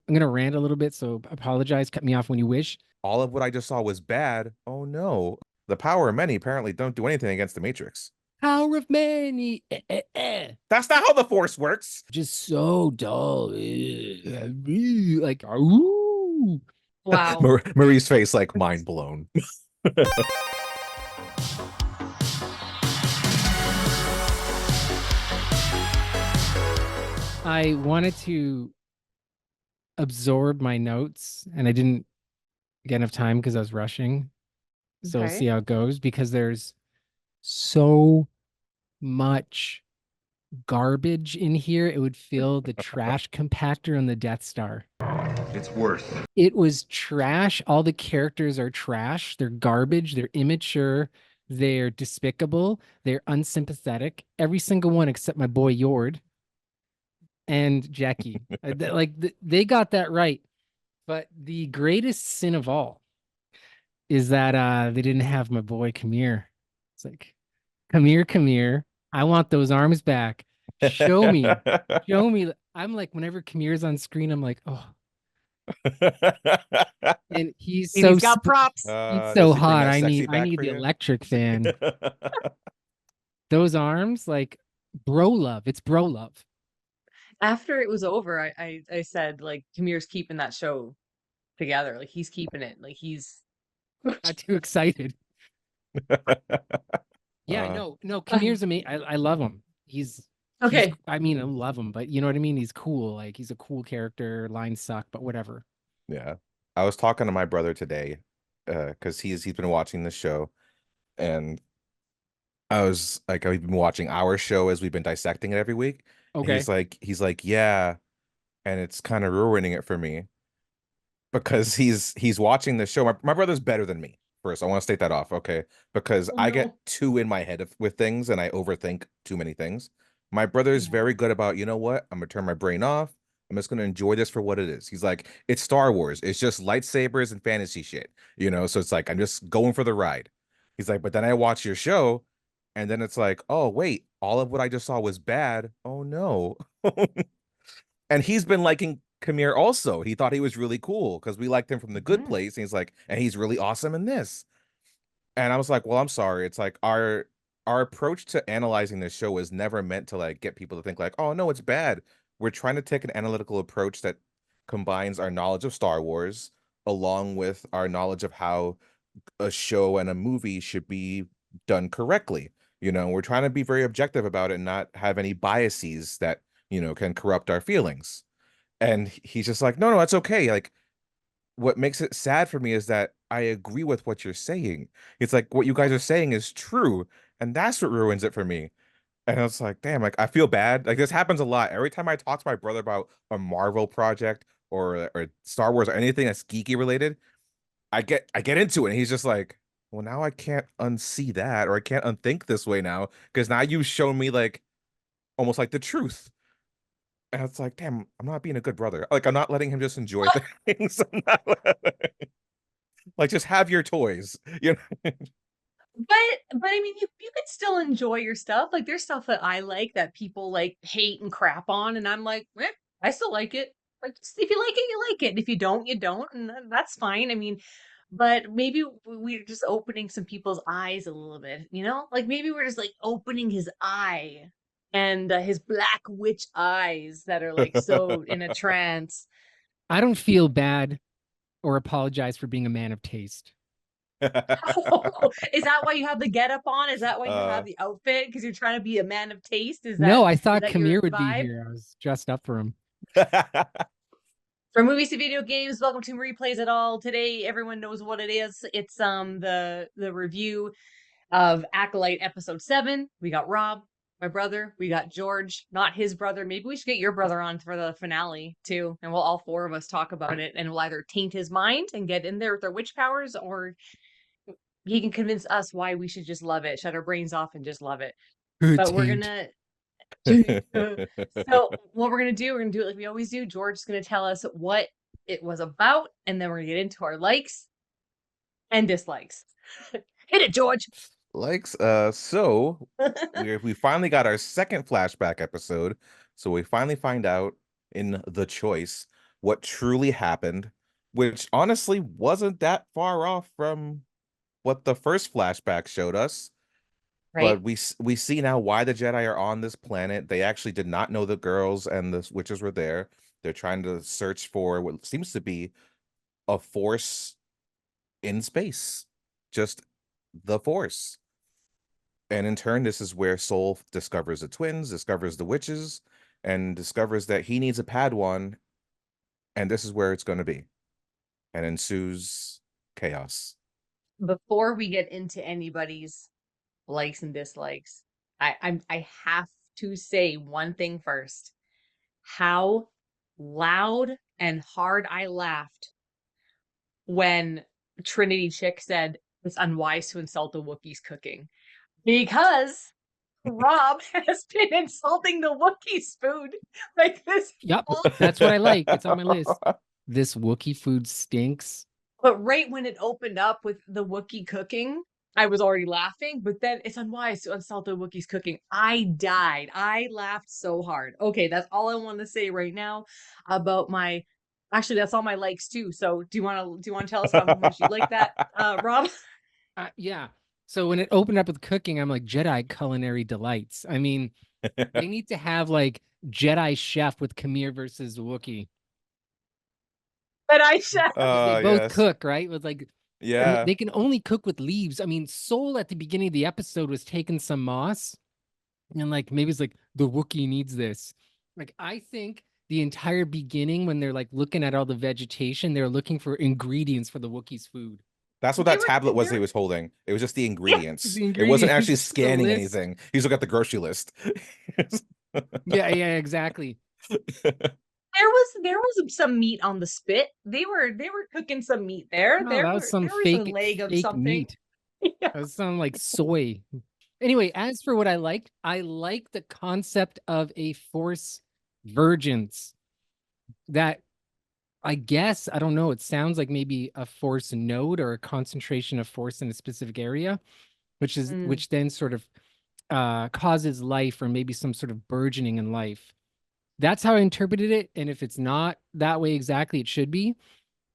I'm gonna rant a little bit, so apologize. Cut me off when you wish. All of what I just saw was bad. Oh no. The power of many apparently don't do anything against the Matrix. Power of many. That's not how the Force works. Just so dull. Like, ooh. Wow. Marie's face like mind blown. I wanted to absorb my notes and I didn't get enough time because I was rushing. So we'll see Okay. how it goes because there's so much garbage in here. It would fill the trash compactor on the Death Star. It's worse. It was trash. All the characters are trash. They're garbage. They're immature. They're despicable. They're unsympathetic. Every single one except my boy Yord and Jackie. They got that right. But the greatest sin of all is that they didn't have my boy Kamir. It's like, come here. I want those arms back. Show me. Show me. I'm like, whenever Kamir's on screen, I'm like, oh, and he's And so he's got props. he's Does so he bring hot. that I sexy need back for the you? electric fan. Those arms, like bro love. It's bro love. After it was over, I said like Kamir's keeping that show together. Like he's keeping it. Like he's Not too excited. Yeah, Uh, no. Kamir's amazing. I love him. He's okay. I mean, I love him, but you know what I mean? He's cool. Like he's a cool character. Lines suck, but whatever. yeah. I was talking to my brother today, because he's been watching the show, and I was like, I've been watching our show as we've been dissecting it every week. And Okay. he's like, yeah, and it's kind of ruining it for me because he's watching the show. My brother's better than me. First, I want to state that off, okay? Because Oh I get no. too in my head with things and I overthink too many things. My brother's Yeah. very good about, you know what? I'm gonna turn my brain off. I'm just gonna enjoy this for what it is. He's like, it's Star Wars. It's just lightsabers and fantasy shit, you know? So it's like I'm just going for the ride. He's like, but then I watch your show, and then it's like, oh wait, all of what I just saw was bad. Oh no. And he's been liking Kamir also. He thought he was really cool because we liked him from The Good Mhm. Place. And he's like, and he's really awesome in this. And I was like, well, I'm sorry. It's like our approach to analyzing this show is never meant to like get people to think like, oh no, it's bad. We're trying to take an analytical approach that combines our knowledge of Star Wars along with our knowledge of how a show and a movie should be done correctly. You know, we're trying to be very objective about it and not have any biases that, can corrupt our feelings. And he's just like, no, no, that's okay. Like, what makes it sad for me is that I agree with what you're saying. It's like what you guys are saying is true, and that's what ruins it for me. And I was like, damn, like I feel bad. Like this happens a lot. Every time I talk to my brother about a Marvel project or Star Wars or anything that's geeky related, I get into it, and he's just like, well, now I can't unsee that, or I can't unthink this way now, because now you've shown me like almost like the truth. And it's like, damn, I'm not being a good brother. Like, I'm not letting him just enjoy things. Like, just have your toys. But I mean you could still enjoy your stuff. Like there's stuff that I like that people like hate and crap on, and I'm like, I still like it. Like if you like it, you like it. And if you don't, you don't, and that's fine. I mean, but maybe we're just opening some people's eyes a little bit, you know? Like maybe we're just like opening his eye and his black witch eyes that are like so in a trance. I don't feel bad or apologize for being a man of taste. Is that why you have the get up on? Is that why you have uh, the outfit? Because you're trying to be a man of taste? No, I Is thought that your Kamir would be vibe? here. I was dressed up for him. From movies to video games, welcome to Replays It All. Today, everyone knows what it is. It's the review of Acolyte episode 7. We got Rob, my brother. We got George, not his brother. Maybe we should get your brother on for the finale too, and we'll all four of us talk about it, and we'll either taint his mind and get in there with our witch powers, or he can convince us why we should just love it, shut our brains off, and just love it. But we're Taint. gonna. So what we're gonna do it like we always do. George is gonna tell us what it was about, and then we're gonna get into our likes and dislikes. Hit it, George. Likes, so we finally got our second flashback episode. So we finally find out in The Choice what truly happened, which honestly wasn't that far off from what the first flashback showed us. Right? But we see now why the Jedi are on this planet. They actually did not know the girls and the witches were there. They're trying to search for what seems to be a force in space, just the force. And in turn, this is where Soul discovers the twins, discovers the witches, and discovers that he needs a Padawan, and this is where it's going to be. And ensues chaos. Before we get into anybody's likes and dislikes, I have to say one thing first. How loud and hard I laughed when Trinity Chick said it's unwise to insult the Wookiees cooking. Because Rob has been insulting the Wookiees food like this. Yep, whole that's what I like. It's on my list. This Wookiee food stinks. But right when it opened up with the Wookiee cooking, I was already laughing, but then it's unwise to insult the Wookiees cooking. I died. I laughed so hard. Okay, that's all I want to say right now about my actually that's all my likes too. So do you want to tell us how much you like that, Rob? Yeah. So when it opened up with cooking, I'm like Jedi culinary delights. I mean, they need to have like Jedi chef with Khmer versus Wookiee. But I said They both Yes. cook, right? With like, and Yeah. they can only cook with leaves. I mean, Soul at the beginning of the episode was taking some moss, and like maybe it's like the Wookiee needs this. Like I think the entire beginning when they're like looking at all the vegetation, they're looking for ingredients for the Wookiee's food. That's what they that were tablet was they he were was holding. It was just the yeah, ingredients. The It wasn't actually ingredients, the scanning list. anything. He's looking at the grocery list. Yeah, exactly. there was some meat on the spit. They were cooking some meat there. No, that was some There was a fake leg of fake something. meat. Yeah. That was some like soy. Anyway, as for what I like the concept of a force virgins that I guess, I don't know, it sounds like maybe a force node or a concentration of force in a specific area, Mm. which then sort of causes life or maybe some sort of burgeoning in life. That's how I interpreted it. And if it's not that way exactly, it should be.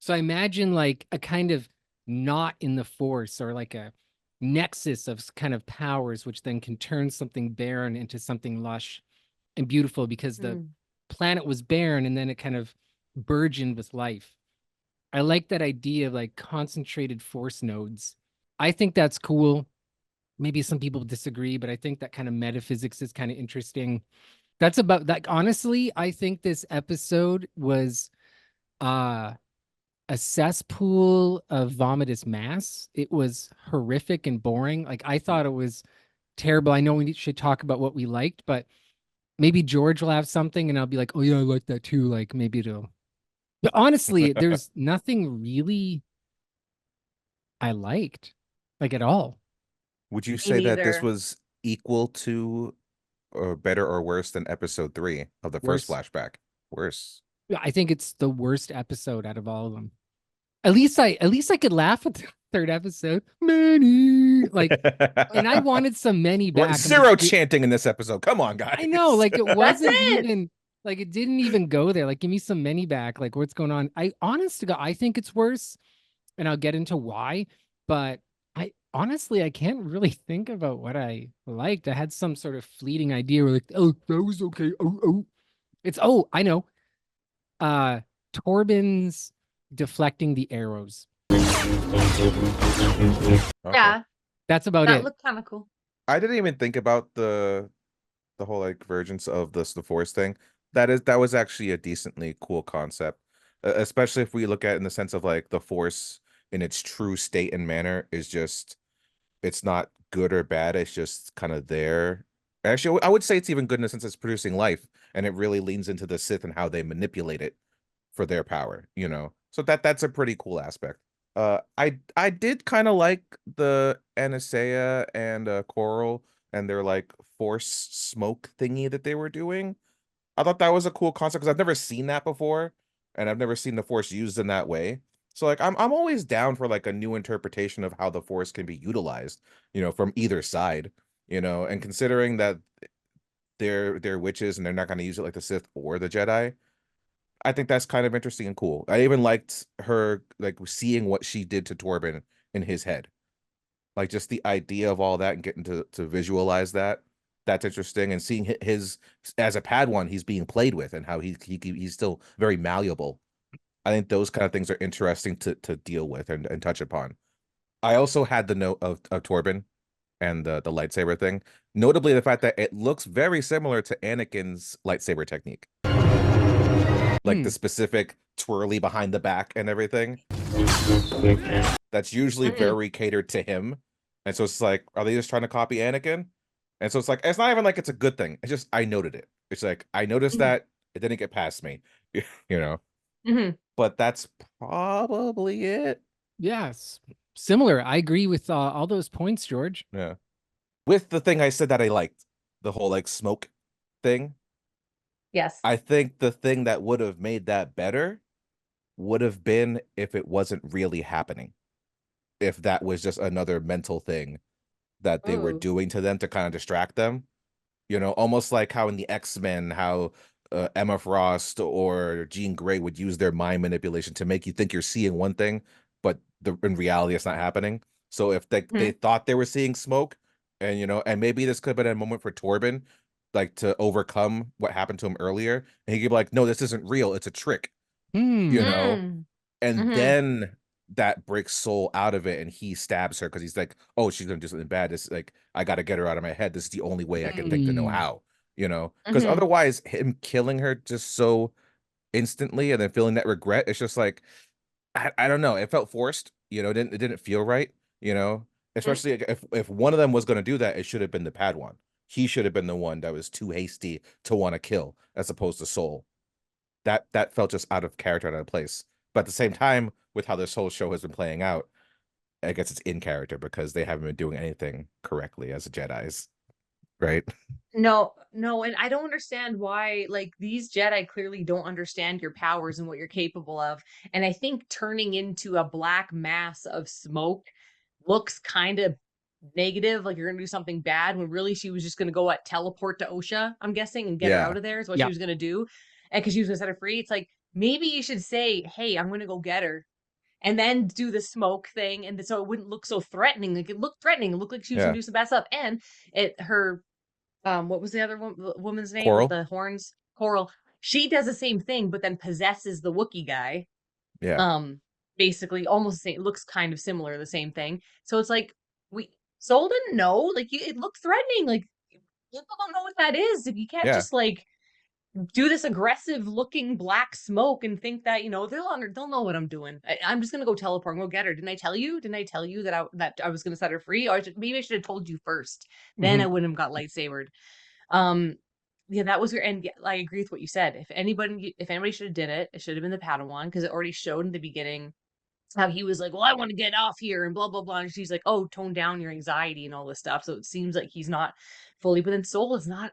So I imagine like a kind of knot in the force or like a nexus of kind of powers, which then can turn something barren into something lush and beautiful because the Mm. planet was barren and then it kind of burgeoned with life. I like that idea of like concentrated force nodes. I think that's cool. Maybe some people disagree, but I think that kind of metaphysics is kind of interesting. That's about that. Honestly, I think this episode was uh a cesspool of vomitous mass. It was horrific and boring. Like I thought it was terrible. I know we should talk about what we liked, but maybe George will have something and I'll be like, "Oh yeah, I like that too." Like maybe it'll. But honestly, there's nothing really I liked like at all. Would you Me say that this neither. was equal to or better or worse than episode 3 of the first Worse. flashback? Worse. Yeah, I think it's the worst episode out of all of them. At least I could laugh at the third episode. Many like, and I wanted some many back. I'm Zero like, chanting in this episode. Come on, guys. I know, like it That's wasn't it. even like it didn't even go there. Like, give me some many back. Like, what's going on? I honest to God, I think it's worse, and I'll get into why. But I honestly, I can't really think about what I liked. I had some sort of fleeting idea, where like, oh, that was okay. I know. Uh, Torben's deflecting the arrows. Okay. Yeah, That's about that it. looked kind of cool. I didn't even think about the whole like vergence of the force thing. That was actually a decently cool concept, especially if we look at it in the sense of like the force in its true state and manner is just it's not good or bad. It's just kind of there. Actually, I would say it's even good in the sense it's producing life, and it really leans into the Sith and how they manipulate it for their power. So that's a pretty cool aspect. I did kind of like the Anastasia and Coral and their like force smoke thingy that they were doing. I thought that was a cool concept because I've never seen that before, and I've never seen the force used in that way. So like I'm always down for like a new interpretation of how the force can be utilized, from either side, and considering that they're witches and they're not going to use it like the Sith or the Jedi, I think that's kind of interesting and cool. I even liked her like seeing what she did to Torben in his head. Like just the idea of all that and getting to visualize that. That's interesting. And seeing his as a Padawan, he's being played with and how he's still very malleable. I think those kind of things are interesting to deal with and touch upon. I also had the note of Torben and the lightsaber thing. Notably the fact that it looks very similar to Anakin's lightsaber technique. Like the specific twirly behind the back and everything. That's usually very catered to him. And so it's like, are they just trying to copy Anakin? And so it's like, it's not even like it's a good thing. It's just, I noted it. It's like, I noticed that it didn't get past me, you know? But that's probably it. Yes. Similar. I agree with all those points, George. Yeah. With the thing I said that I liked, the whole like smoke thing. Yes. I think the thing that would have made that better would have been if it wasn't really happening. If that was just another mental thing that they were doing to them to kind of distract them. You know, almost like how in the X-Men, how Emma Frost or Jean Grey would use their mind manipulation to make you think you're seeing one thing, but in reality it's not happening. So if they thought they were seeing smoke, and you know, and maybe this could have been a moment for Torben, like to overcome what happened to him earlier, and he could be like, no, this isn't real, it's a trick. You know, and then that breaks Soul out of it, and he stabs her because he's like, oh, she's gonna do something bad. This like, I gotta get her out of my head. This is the only way I can think to know how, you know, because otherwise him killing her just so instantly and then feeling that regret, it's just like, I don't know, it felt forced, you know, it didn't feel right, you know, especially if one of them was gonna do that, it should have been the Padawan. He should have been the one that was too hasty to want to kill as opposed to Soul. That felt just out of character, out of place. But at the same time, with how this whole show has been playing out, I guess it's in character because they haven't been doing anything correctly as a Jedi's, right? No, and I don't understand why, like, these Jedi clearly don't understand your powers and what you're capable of. And I think turning into a black mass of smoke looks kind of negative, like you're gonna do something bad, when really she was just gonna go teleport to Osha, I'm guessing, and get her out of there is what she was gonna do. And because she was gonna set her free. It's like, maybe you should say, hey, I'm gonna go get her, and then do the smoke thing, and so it wouldn't look so threatening. Like, it looked threatening, it looked like she was gonna do some bad stuff. And her what was the other woman's name Coral. with the horns? Coral. She does the same thing, but then possesses the Wookiee guy. Yeah. Basically almost the same, looks kind of similar, the same thing. So it's like, Soul didn't know. Like, it looked threatening. Like, people don't know what that is. If you can't just like do this aggressive looking black smoke and think that, you know, they'll know what I'm doing. I'm just gonna go teleport and go get her. Didn't I tell you? Didn't I tell you that I was gonna set her free? Or maybe I should have told you first. Then I wouldn't have got lightsabered. Yeah, that was your, and I agree with what you said. If anybody should have did it, it should have been the Padawan, because it already showed in the beginning how he was like, well, I want to get off here and blah blah blah. And she's like, oh, tone down your anxiety and all this stuff. So it seems like he's not fully, but then Soul is not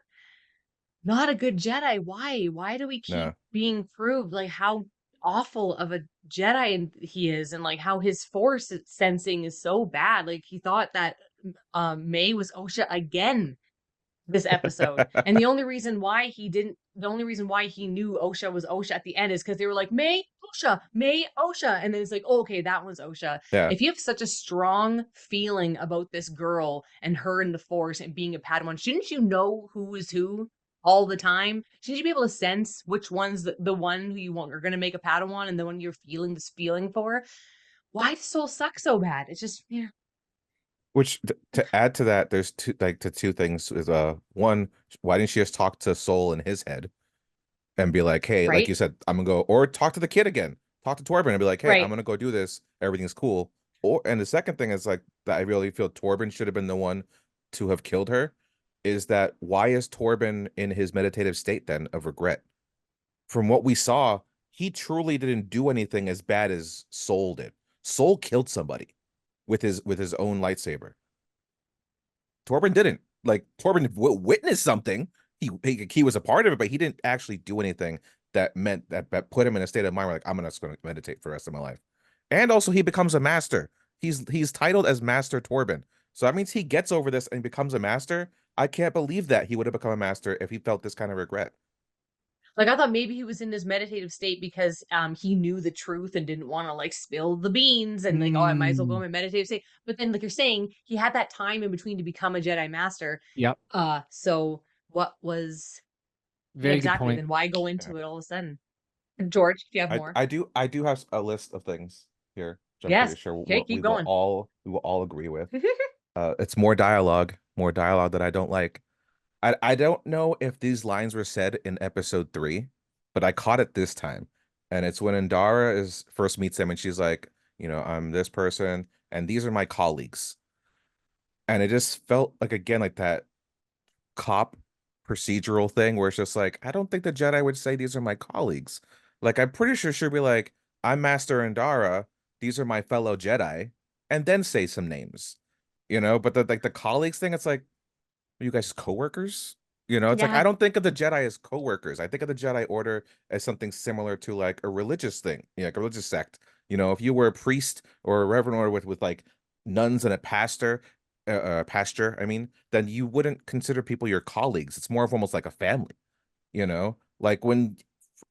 a good Jedi. Why do we keep being proved like how awful of a Jedi he is, and like how his force sensing is so bad? Like, he thought that May was Osha again this episode. And the only reason why he knew Osha was Osha at the end is because they were like, May Osha. And then it's like, oh, okay, that one's Osha. If you have such a strong feeling about this girl and her in the Force and being a Padawan, shouldn't you know who is who all the time? Shouldn't you be able to sense which one's the one who you want are going to make a Padawan and the one you're feeling this feeling for? Why does Soul suck so bad? It's just, yeah. Which to add to that, there's two things. Is one, why didn't she just talk to Soul in his head and be like, hey, like you said, I'm gonna go, or talk to the kid again, talk to Torben and be like, hey, I'm gonna go do this, everything's cool. And the second thing is like that I really feel Torben should have been the one to have killed her, is that why is Torben in his meditative state then of regret? From what we saw, he truly didn't do anything as bad as Soul did. Soul killed somebody with his own lightsaber. Torben didn't. Like, Torben witnessed something. He was a part of it, but he didn't actually do anything that meant that put him in a state of mind where like, I'm just going to meditate for the rest of my life. And also he becomes a master. He's titled as Master Torben. So that means he gets over this and becomes a master. I can't believe that he would have become a master if he felt this kind of regret. Like I thought maybe he was in this meditative state because he knew the truth and didn't want to like spill the beans and like, oh, I might as well go in Mm, my meditative state. But then like you're saying, he had that time in between to become a Jedi Master. yep. So what was yeah, Very good exactly. point. Then why go into it all of a sudden? George, do you have more? I do have a list of things here, which I'm Yes. pretty sure Okay, keep going. we will all agree with. It's more dialogue that I don't like. I don't know if these lines were said in episode 3, but I caught it this time. And it's when Indara is first meets him and she's like, I'm this person and these are my colleagues. And it just felt like again like that cop procedural thing where it's just like, I don't think the Jedi would say these are my colleagues. Like I'm pretty sure she'd be like, I'm Master Indara, these are my fellow Jedi, and then say some names. But the colleagues thing, it's like, are you guys coworkers? It's like I Yeah. don't think of the Jedi as coworkers. I think of the Jedi Order as something similar to like a religious thing, like a religious sect. If you were a priest or a reverend or with like nuns and a pastor, I mean, then you wouldn't consider people your colleagues. It's more of almost like a family, Like when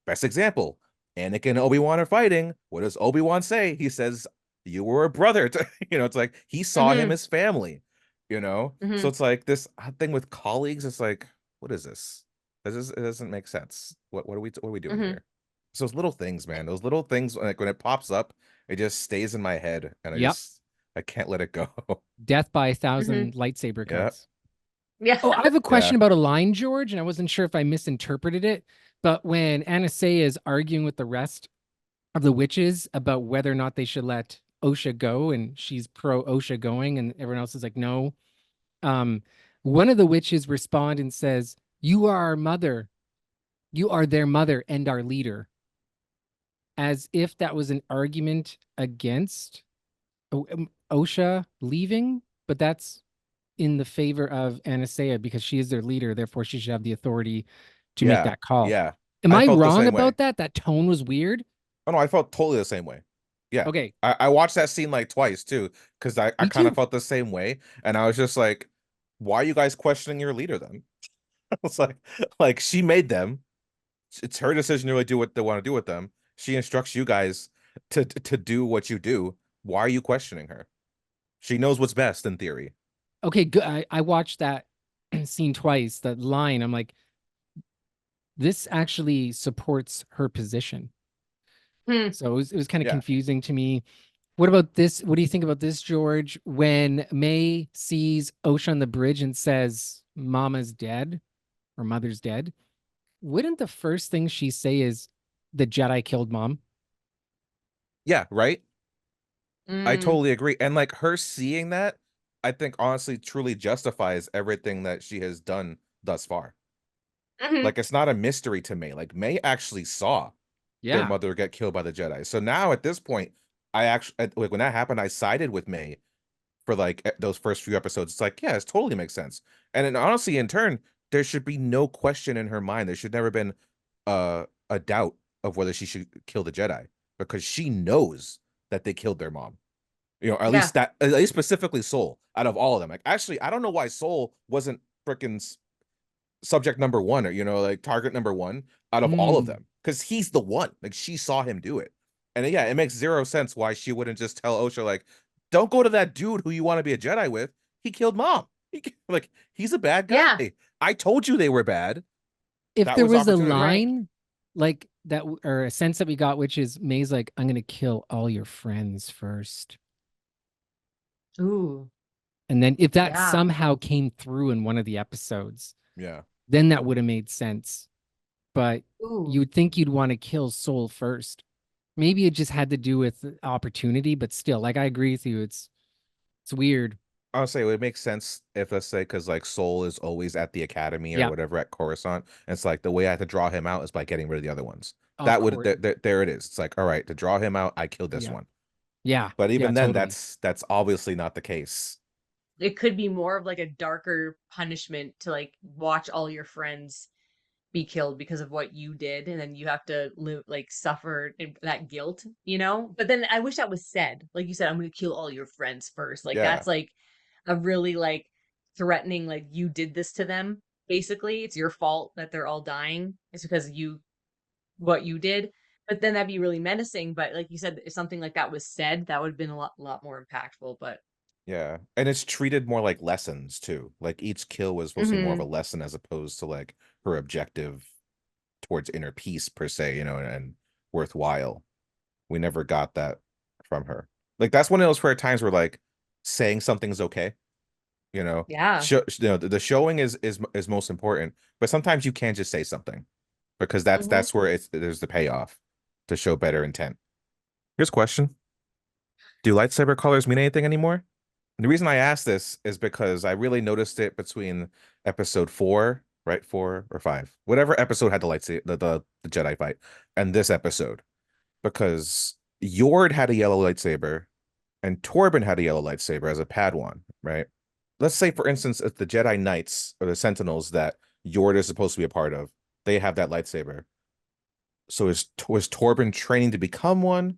best example, Anakin and Obi-Wan are fighting. What does Obi-Wan say? He says, "You were a brother." It's like he saw him Mm-hmm. as family. So Mm-hmm. it's like this thing with colleagues. It's like, what is this? It doesn't make sense. What are we doing Mm-hmm. here? So those little things, man. Those little things, like when it pops up, it just stays in my head, and Yep. I can't let it go. Death by a Mm-hmm. thousand lightsaber Yeah, cuts. Yeah. Oh, I have a yeah, question about a line, George, and I wasn't sure if I misinterpreted it. But when Anastasia is arguing with the rest of the witches about whether or not they should let Osha go, and she's pro Osha going, and everyone else is like, no. Um, one of the witches respond and says, "You are our mother. You are their mother and our leader," as if that was an argument against Osha leaving, but that's in the favor of Anastasia because she is their leader, therefore she should have the authority to make yeah, that call. yeah. Am I I felt the wrong same way. about that? That tone was weird. Oh no, I felt totally the same way. Yeah. Okay, I watched that scene like twice too, because I me kind of too. felt the same way. And I was just like, why are you guys questioning your leader then? It's like she made them. It's her decision to really do what they want to do with them. She instructs you guys to do what you do. Why are you questioning her? She knows what's best in theory. Okay, good. I watched that scene twice. That line, I'm like, this actually supports her position. Hmm. So it was kind of Yeah. confusing to me. What about this? What do you think about this, George? When May sees Osha on the bridge and says, "Mama's dead" or "Mother's dead," wouldn't the first thing she say is, "The Jedi killed Mom"? Yeah, right? I Mm. totally agree. And like her seeing that, I think honestly truly justifies everything that she has done thus far. Mm-hmm. Like it's not a mystery to me. Like May actually saw their Yeah. mother get killed by the Jedi. So now at this point, I actually like when that happened, I sided with May for like those first few episodes. It's like, yeah, it totally makes sense. And then honestly, in turn, there should be no question in her mind. There should never been a doubt of whether she should kill the Jedi because she knows that they killed their mom. Yeah. At least specifically Soul out of all of them. Like actually, I don't know why Soul wasn't freaking subject number one or like target number one out of all of Mm. them because he's the one. Like she saw him do it. And yeah, it makes zero sense why she wouldn't just tell Osha like, don't go to that dude who you want to be a Jedi with. He killed mom. Like he's a bad Yeah. guy. I told you they were bad. If That there was was a opportunity. Right. line like that, or a sense that we got, which is May's like, "I'm gonna kill all your friends first," Ooh. and then if that Yeah. somehow came through in one of the episodes, Yeah. then that would have made sense. But Ooh. you would think you'd want to kill Soul first. Maybe it just had to do with opportunity, but still, like I agree with you. It's weird. I'll say it would make sense if let's say because like Soul is always at the academy or Yeah, whatever at Coruscant. And it's like the way I have to draw him out is by getting rid of the other ones. of That would course. there it is. It's like, all right, to draw him out, I killed this Yeah, one. yeah, But yeah, even then, totally. that's obviously not the case. It could be more of like a darker punishment to like watch all your friends be killed because of what you did, and then you have to live like suffer that guilt, But then I wish that was said. Like you said, I'm gonna kill all your friends first. Like Yeah. that's like a really like threatening, like you did this to them. Basically, it's your fault that they're all dying. It's because you what you did. But then that'd be really menacing. But like you said, if something like that was said, that would have been a lot more impactful. But Yeah. And it's treated more like lessons too. Like each kill was supposed to be more of a lesson as opposed to like her objective towards inner peace per se, and worthwhile. We never got that from her. Like that's one of those rare times where like saying something's okay, you know. yeah. The showing is most important, but sometimes you can just say something because that's Hmm. that's where there's the payoff to show better intent. Here's a question. Do lightsaber colors mean anything anymore? And the reason I ask this is because I really noticed it between episode 4, right? 4 or 5, whatever episode had the lightsaber, the Jedi fight, and this episode, because Yord had a yellow lightsaber and Torben had a yellow lightsaber as a Padawan, right? Let's say, for instance, if the Jedi Knights or the Sentinels that Yord is supposed to be a part of, they have that lightsaber. So was Torben training to become one?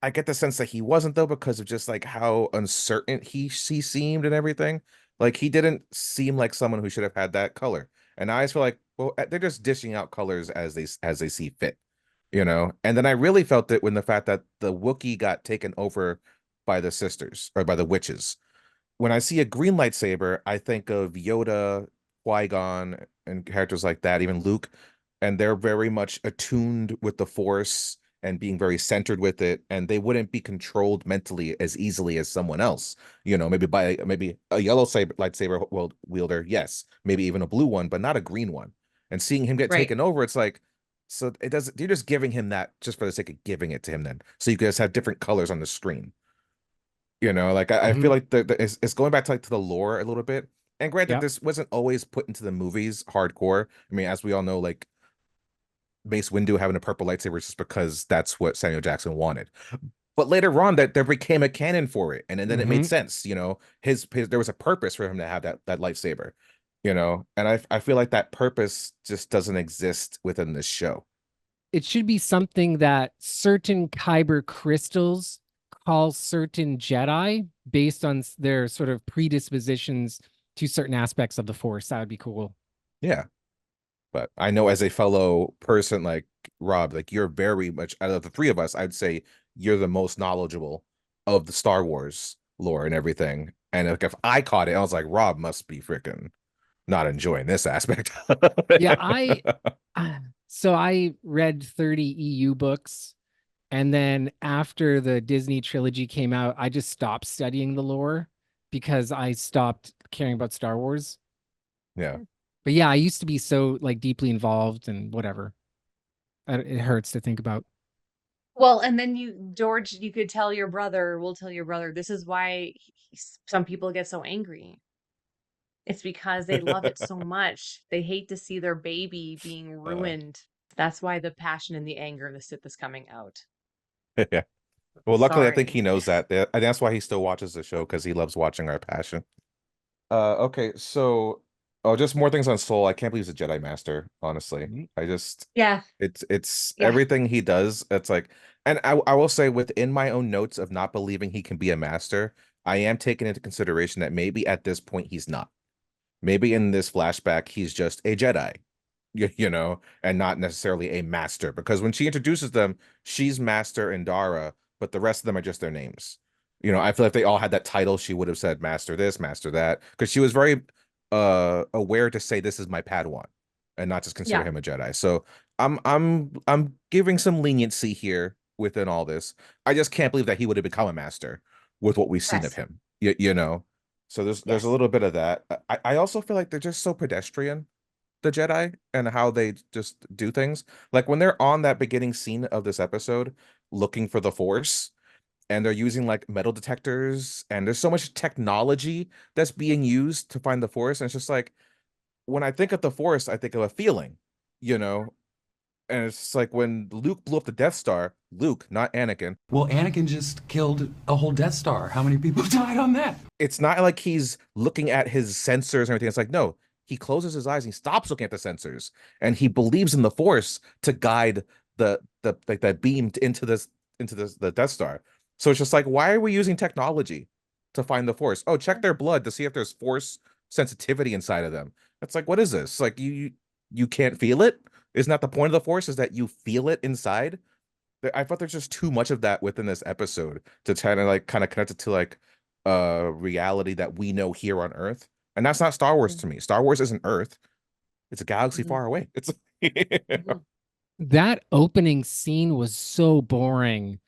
I get the sense that he wasn't though, because of just like how uncertain he seemed and everything. Like he didn't seem like someone who should have had that color. And I just feel like, well, they're just dishing out colors as they see fit, And then I really felt it when the fact that the Wookiee got taken over by the sisters or by the witches. When I see a green lightsaber, I think of Yoda, Qui-Gon, and characters like that, even Luke, and they're very much attuned with the Force and being very centered with it, and they wouldn't be controlled mentally as easily as someone else. Maybe a yellow lightsaber wielder, yes, maybe even a blue one, but not a green one. And seeing him get Right. taken over, it's like, so it doesn't. You're just giving him that just for the sake of giving it to him, then, so you guys have different colors on the screen. Like I feel like it's going back to the lore a little bit. And granted, Yep. this wasn't always put into the movies hardcore. I mean, as we all know, like Mace Windu having a purple lightsaber is just because that's what Samuel Jackson wanted. But later on, that there became a canon for it, and then it made sense. His there was a purpose for him to have that lightsaber. And I feel like that purpose just doesn't exist within this show. It should be something that certain kyber crystals call certain Jedi based on their sort of predispositions to certain aspects of the Force. That would be cool. Yeah. But I know as a fellow person like Rob, like you're very much out of the three of us, I'd say you're the most knowledgeable of the Star Wars lore and everything. And like if I caught it, I was like, Rob must be freaking not enjoying this aspect. Yeah, so I read 30 EU books, and then after the Disney trilogy came out, I just stopped studying the lore because I stopped caring about Star Wars. Yeah. But yeah, I used to be so like deeply involved and whatever. It hurts to think about. Well, and then George, you could tell your brother, we'll tell your brother, this is why some people get so angry. It's because they love it so much. They hate to see their baby being ruined. That's why the passion and the anger of the Sith is coming out. Yeah. Well, luckily, I think Sorry. he knows that. And that's why he still watches the show, because he loves watching our passion. Okay, so just more things on Soul. I can't believe he's a Jedi Master, honestly. I just Yeah. it's Yeah. everything he does. It's like, and I will say within my own notes of not believing he can be a master, I am taking into consideration that maybe at this point he's not. Maybe in this flashback he's just a Jedi, and not necessarily a master. Because when she introduces them, she's Master Indara, but the rest of them are just their names. I feel like if they all had that title, she would have said Master this, Master that, because she was very aware to say this is my Padawan and not just consider Yeah. him a Jedi. So I'm giving some leniency here within all this. I just can't believe that he would have become a master with what we've seen of Yes. him. You know. So there's Yes. a little bit of that. I also feel like they're just so pedestrian, the Jedi, and how they just do things. Like when they're on that beginning scene of this episode looking for the Force, and they're using like metal detectors, and there's so much technology that's being used to find the Force, and it's just like, when I think of the Force, I think of a feeling, you know. And it's like when Luke blew up the Death Star, Luke, not Anakin. Well, Anakin just killed a whole Death Star. How many people died on that? It's not like he's looking at his sensors and everything. It's like, no, he closes his eyes and he stops looking at the sensors, and he believes in the Force to guide the like that beam into the Death Star. So it's just like, why are we using technology to find the Force? Oh, check their blood to see if there's Force sensitivity inside of them. It's like, what is this? Like you can't feel it? Isn't that the point of the Force? Is that you feel it inside? I thought there's just too much of that within this episode to try to like kind of connect it to like reality that we know here on Earth. And that's not Star Wars to me. Star Wars isn't Earth. It's a galaxy Mhm. far away. It's Mhm. That opening scene was so boring.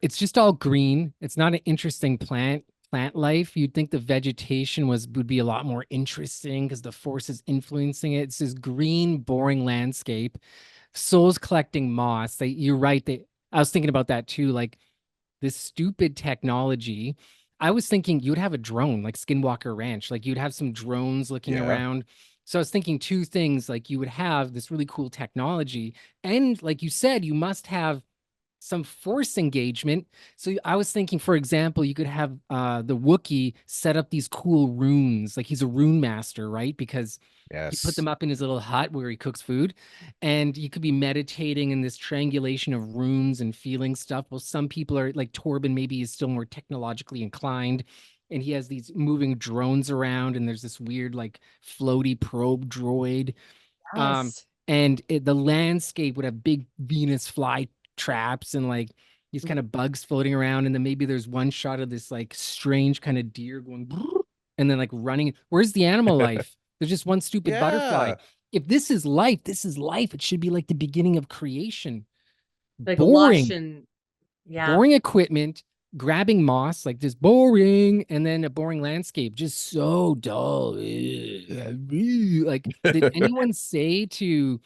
It's just all green. It's not an interesting plant life. You'd think the vegetation would be a lot more interesting because the force is influencing it. It's this green, boring landscape. Souls collecting moss. You're right. I was thinking about that too. Like this stupid technology. I was thinking you'd have a drone like Skinwalker Ranch. Like you'd have some drones looking Yeah. around. So I was thinking two things, like you would have this really cool technology, and like you said, you must have some force engagement. So I was thinking, for example, you could have the Wookiee set up these cool runes, like he's a rune master, right? Because he put Yes. them up in his little hut where he cooks food, and you could be meditating in this triangulation of runes and feeling stuff. Well, some people are like Torben, maybe is still more technologically inclined, and he has these moving drones around, and there's this weird like floaty probe droid. Um, Yes. and the landscape would have big Venus fly traps and like these kind of bugs floating around, and then maybe there's one shot of this like strange kind of deer going "Brrr," and then like running. Where's the animal life? There's just one stupid butterfly. Yeah. If this is life, this is life. It should be like the beginning of creation. Like lush Boring, and yeah. boring equipment, grabbing moss, like just boring, and then a boring landscape, just so dull. Like, did anyone say to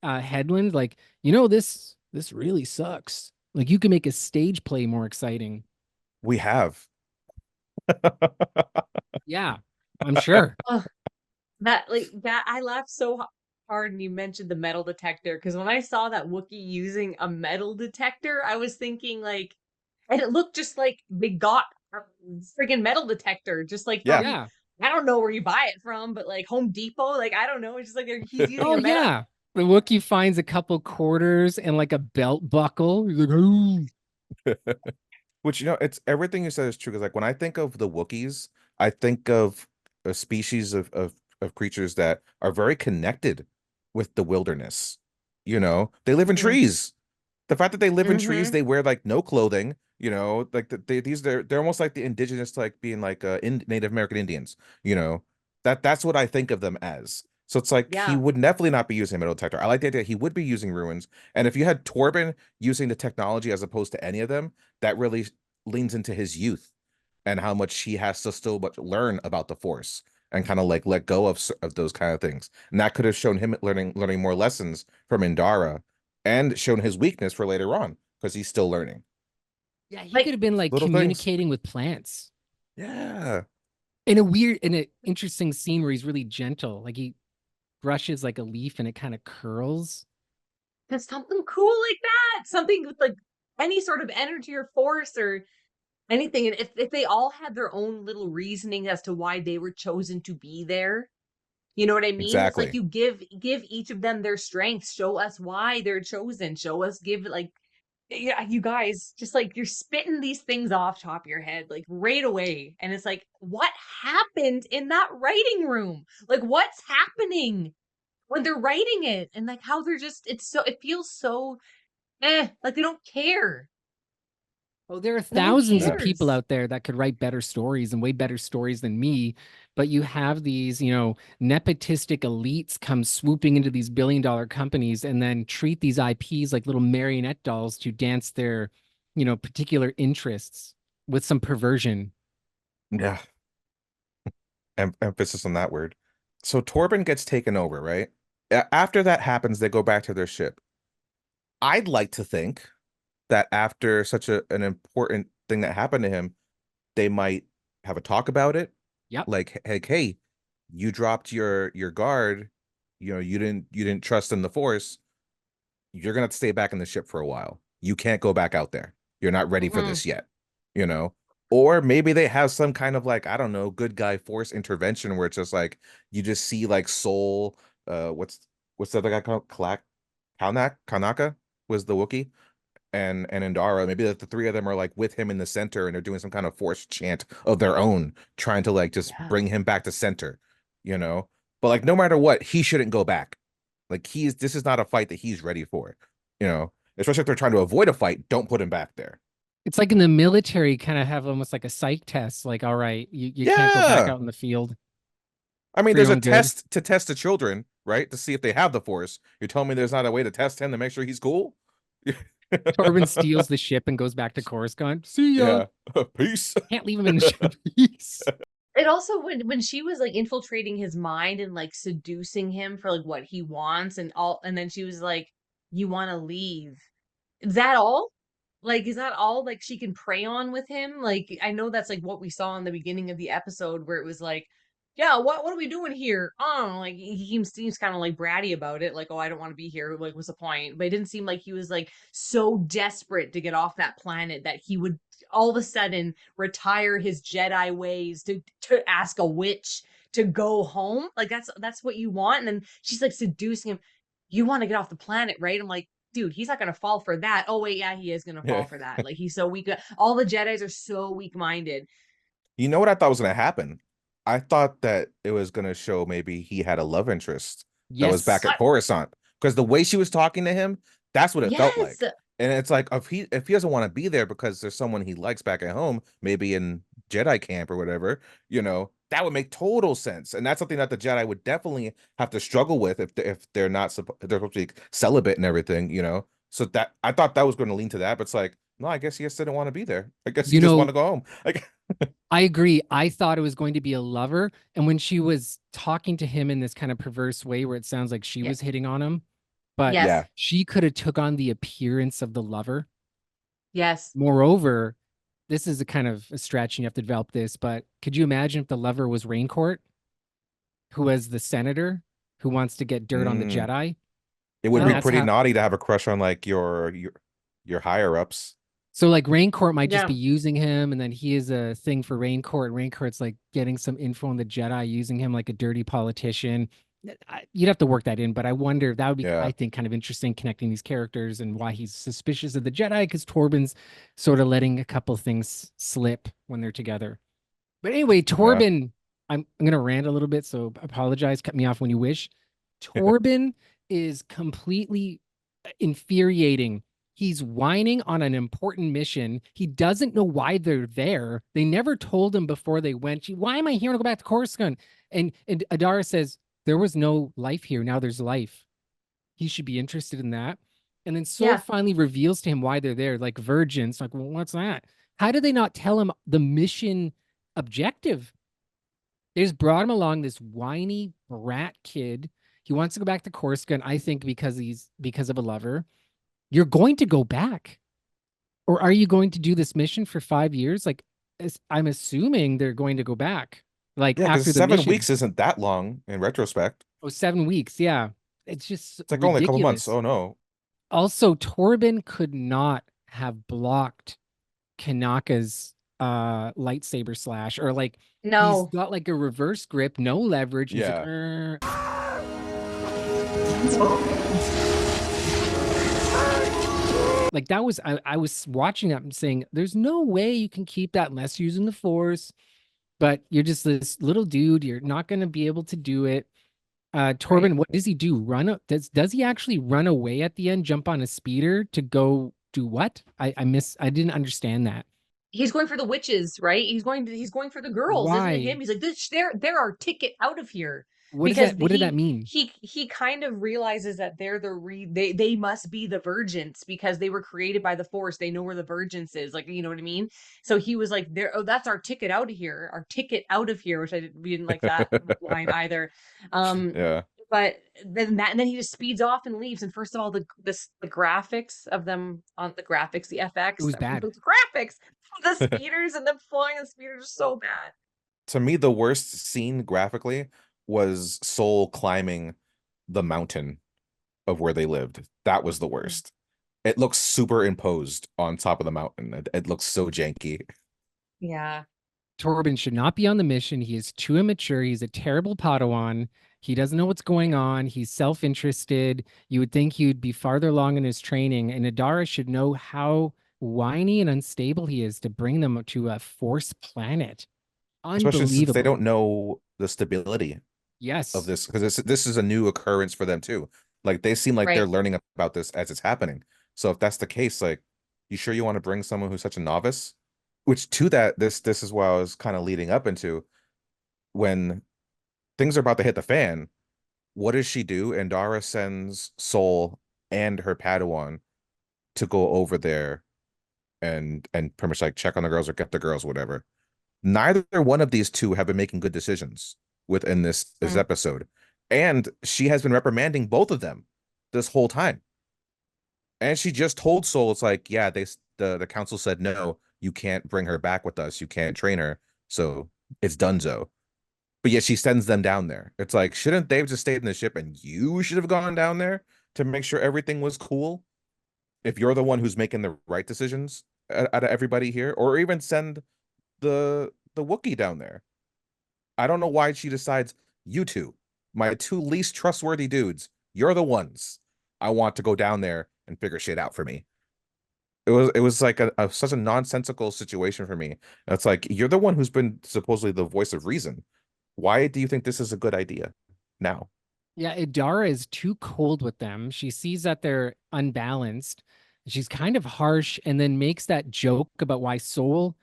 Headland, like, this really sucks. Like you can make a stage play more exciting. We have. Yeah, I'm sure. Ugh, that I laughed so hard when you mentioned the metal detector because when I saw that Wookiee using a metal detector, I was thinking like, and it looked just like they got a friggin' metal detector, just like Yeah. from Yeah. I don't know where you buy it from, but like Home Depot, like I don't know, it's just like he's using Oh a metal. yeah. The Wookiee finds a couple quarters and like a belt buckle. He's like, "Ooh." Which, it's everything you said is true. Because like when I think of the Wookiees, I think of a species of creatures that are very connected with the wilderness. They live in Mhm. trees. The fact that they live in trees, Mhm. they wear like no clothing. Like they're almost like the indigenous, like being like Native American Indians. That's what I think of them as. So it's like he Yeah. would definitely not be using a metal detector. I like the idea he would be using ruins. And if you had Torben using the technology as opposed to any of them, that really leans into his youth and how much he has to still learn about the Force and kind of like let go of those kind of things. And that could have shown him learning more lessons from Indara and shown his weakness for later on because he's still learning Yeah, he Like could have been like little things. communicating with plants Yeah. in an interesting scene where he's really gentle. Like he brushes like a leaf and it kind of curls. there's something cool like that. Something with like any sort of energy or force or anything. And if they all had their own little reasoning as to why they were chosen to be there, you know what I mean? It's like Exactly. you give each of them their strengths, show us why they're chosen, show us give like yeah, you guys just like you're spitting these things off top of your head like right away. And it's like, what happened in that writing room? Like what's happening when they're writing it? And like how they're just it feels so like they don't care. Oh, there are No one thousands of Yeah. people cares. out there that could write better stories and way better stories than me. But you have these, nepotistic elites come swooping into these billion-dollar companies and then treat these IPs like little marionette dolls to dance their, particular interests with some perversion. Yeah. Emphasis on that word. So Torben gets taken over, right? After that happens, they go back to their ship. I'd like to think that after such an important thing that happened to him, they might have a talk about it. Yep. Like, hey, you dropped your guard. You didn't trust in the Force. You're gonna have to stay back in the ship for a while. You can't go back out there. You're not ready for Mhm. this yet. You know, or maybe they have some kind of like, I don't know, good guy Force intervention where it's just like you just see like Soul. What's the other guy called? Kanaka was the Wookiee and Indara. Maybe that the three of them are like with him in the center and they're doing some kind of force chant of their own, trying to like just Yeah. bring him back to center, you know? But like no matter what, he shouldn't go back. Like this is not a fight that he's ready for, you know. Especially if they're trying to avoid a fight, don't put him back there. It's like in the military, kind of have almost like a psych test. Like, all right, you can't go back Yeah. out in the field I mean, for your there's a own good. test to test the children, right? To see if they have the force. You're telling me there's not a way to test him to make sure he's cool? Torben steals the ship and goes back to Coruscant. See ya. Yeah. Peace. Can't leave him in the ship. Peace. It also when she was like infiltrating his mind and like seducing him for like what he wants and then she was like, "You want to leave?" Is that all? Like, is that all like she can prey on with him? Like, I know that's like what we saw in the beginning of the episode where it was like, yeah, what are we doing here? Oh, like he seems kind of like bratty about it, like, oh, I don't want to be here. Like, what's the point? But it didn't seem like he was like so desperate to get off that planet that he would all of a sudden retire his Jedi ways to ask a witch to go home. Like that's what you want. And then she's like seducing him. You want to get off the planet, right? I'm like, dude, he's not gonna fall for that. Oh wait, yeah, he is gonna fall for that. Like he's so weak. All the Jedis are so weak-minded. You know what I thought was gonna happen? I thought that it was gonna show maybe he had a love interest that was back Yes. at Coruscant. Because the way she was talking to him, that's what it felt like. Yes. And it's like if he doesn't want to be there because there's someone he likes back at home, maybe in Jedi camp or whatever, you know, that would make total sense. And that's something that the Jedi would definitely have to struggle with if they're not they're supposed to be celibate and everything, you know. So that I thought that was going to lean to that, but it's like, no, I guess he just didn't want to be there. I guess he You just know, want to go home. Like I agree. I thought it was going to be a lover. And when she was talking to him in this kind of perverse way where it sounds like she Yeah. was hitting on him, but Yes. Yeah. she could have took on the appearance of the lover. Yes. Moreover, this is a kind of a stretch and you have to develop this, but could you imagine if the lover was Raincourt, who was the senator who wants to get dirt on the Mm. Jedi? it would And be that's pretty how- naughty to have a crush on like your higher ups. So like Raincourt might just Yeah. be using him, and then he is a thing for Raincourt. And Raincourt's like getting some info on the Jedi, using him like a dirty politician. You'd have to work that in, but I wonder if that would be, Yeah. I think, kind of interesting connecting these characters and why he's suspicious of the Jedi, because Torben's sort of letting a couple things slip when they're together. But anyway, Torben, I'm gonna rant a little bit, so apologize. Cut me off when you wish. Torben is completely infuriating. He's whining on an important mission. He doesn't know why they're there. They never told him before they went, why am I here to go back to Coruscant? And Adara says, there was no life here. Now there's life. He should be interested in that. And then Soul Yeah. finally reveals to him why they're there, like virgins. Like, well, what's that? How did they not tell him the mission objective? They just brought him along, this whiny brat kid. He wants to go back to Coruscant, I think, because of a lover. You're going to go back, or are you going to do this mission for 5 years? Like, I'm assuming they're going to go back. Like Yeah, after because the 7 mission. weeks isn't that long in retrospect. Oh, 7 weeks. Yeah, it's just It's like only a couple months. ridiculous. Oh no. Also, Torben could not have blocked Kanaka's lightsaber slash, or like No. he's got like a reverse grip, no leverage. He's like, Yeah. like that was I was watching that and saying, there's no way you can keep that unless you're using the force. But you're just this little dude. You're not going to be able to do it. Torben, Right. what does he do? Does he actually run away at the end? Jump on a speeder to go do what? I didn't understand that. He's going for the witches, right? He's going for the girls, Why? isn't it him? He's like, they're our ticket out of here. What does Because that? What did that mean? He kind of realizes that they're they must be the virgins because they were created by the Force. They know where the virgins is, like, you know what I mean. So he was like, "There, oh, that's our ticket out of here. Our ticket out of here," which we didn't like that line either. Yeah. But then and then he just speeds off and leaves. And first of all, the graphics of them on the graphics, the FX, It was bad. The graphics, the speeders and them flying the speeders are so bad. To me, the worst scene graphically was Soul climbing the mountain of where they lived. That was the worst. It looks superimposed on top of the mountain. It looks so janky. Yeah. Torben should not be on the mission. He is too immature. He's a terrible Padawan. He doesn't know what's going on. He's self-interested. You would think he would be farther along in his training. And Adara should know how whiny and unstable he is to bring them to a Force planet. Especially since Unbelievable. they don't know the stability Yes. of this, because this is a new occurrence for them too. Like they seem like they're Right. learning about this as it's happening. So if that's the case, like, you sure you want to bring someone who's such a novice? Which to that, this is what I was kind of leading up into when things are about to hit the fan. What does she do? Andara sends Soul and her Padawan to go over there and pretty much like check on the girls or get the girls, whatever. Neither one of these two have been making good decisions within this Mm. episode. And she has been reprimanding both of them this whole time. And she just told Soul, it's like, yeah, the council said no, you can't bring her back with us. You can't train her. So it's donezo. But yet she sends them down there. It's like, shouldn't they have just stayed in the ship and you should have gone down there to make sure everything was cool? If you're the one who's making the right decisions out of everybody here, or even send the Wookiee down there. I don't know why she decides, you two, my two least trustworthy dudes, you're the ones I want to go down there and figure shit out for me. It was like such a nonsensical situation for me. It's like, you're the one who's been supposedly the voice of reason. Why do you think this is a good idea now? Yeah, Idara is too cold with them. She sees that they're unbalanced. She's kind of harsh and then makes that joke about why Soul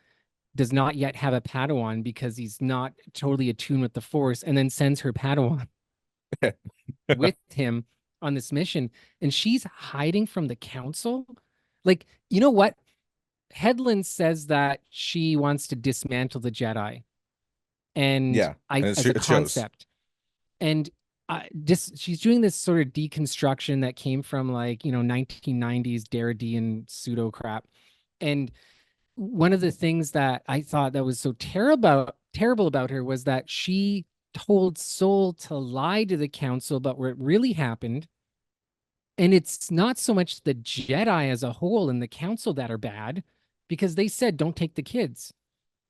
does not yet have a Padawan because he's not totally attuned with the Force, and then sends her Padawan with him on this mission. And she's hiding from the council. Like, you know what? Headland says that she wants to dismantle the Jedi, and Yeah, and as a it shows. concept. And just she's doing this sort of deconstruction that came from, like, 1990s Derridean pseudo crap. And one of the things that I thought that was so terrible about her was that she told Soul to lie to the council about what really happened. And it's not so much the Jedi as a whole and the council that are bad, because they said don't take the kids.